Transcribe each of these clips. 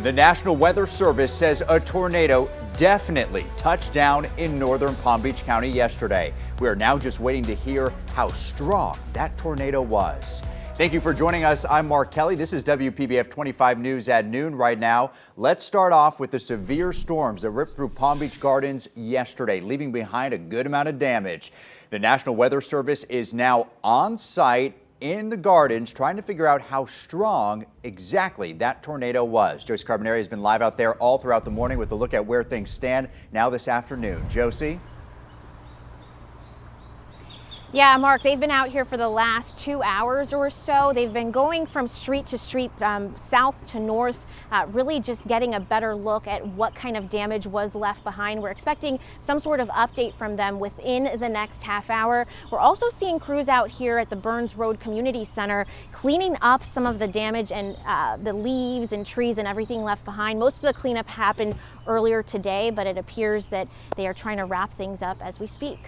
The National Weather Service says a tornado definitely touched down in northern Palm Beach County yesterday. We are now just waiting to hear how strong that tornado was. Thank you for joining us. I'm Mark Kelly. This is WPBF 25 News at noon right now. Let's start off with the severe storms that ripped through Palm Beach Gardens yesterday, leaving behind a good amount of damage. The National Weather Service is now on site in the Gardens trying to figure out how strong exactly that tornado was. Josie Carbonari has been live out there all throughout the morning with a look at where things stand now this afternoon. Josie? Yeah, Mark, they've been out here for the last 2 hours or so. They've been going from street to street, south to north, really just getting a better look at what kind of damage was left behind. We're expecting some sort of update from them within the next half hour. We're also seeing crews out here at the Burns Road Community Center cleaning up some of the damage and the leaves and trees and everything left behind. Most of the cleanup happened earlier today, but it appears that they are trying to wrap things up as we speak.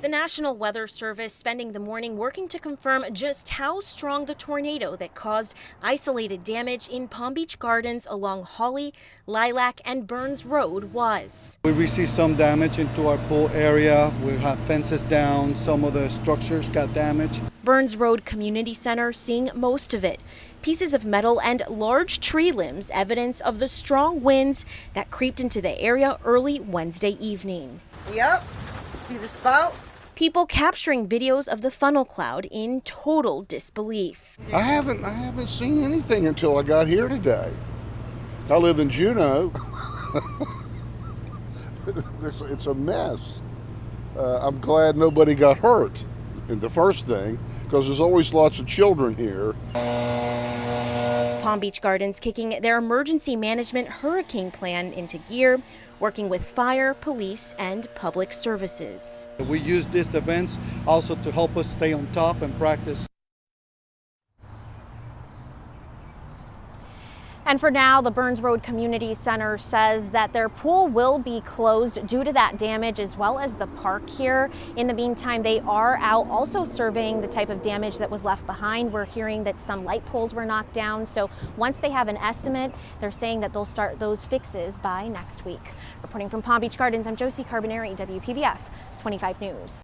The National Weather Service spending the morning working to confirm just how strong the tornado that caused isolated damage in Palm Beach Gardens along Holly, Lilac, and Burns Road was. We received some damage into our pool area. We have fences down. Some of the structures got damaged. Burns Road Community Center seeing most of it. Pieces of metal and large tree limbs, evidence of the strong winds that creeped into the area early Wednesday evening. Yep, see the spout? People capturing videos of the funnel cloud in total disbelief. I haven't seen anything until I got here today. I live in Juneau. It's a mess. I'm glad nobody got hurt. And the first thing, because there's always lots of children here. Palm Beach Gardens kicking their emergency management hurricane plan into gear, working with fire, police, and public services. We use these events also to help us stay on top and practice. And for now, the Burns Road Community Center says that their pool will be closed due to that damage, as well as the park here. In the meantime, they are out also surveying the type of damage that was left behind. We're hearing that some light poles were knocked down. So once they have an estimate, they're saying that they'll start those fixes by next week. Reporting from Palm Beach Gardens, I'm Josie Carbonari, WPBF 25 News.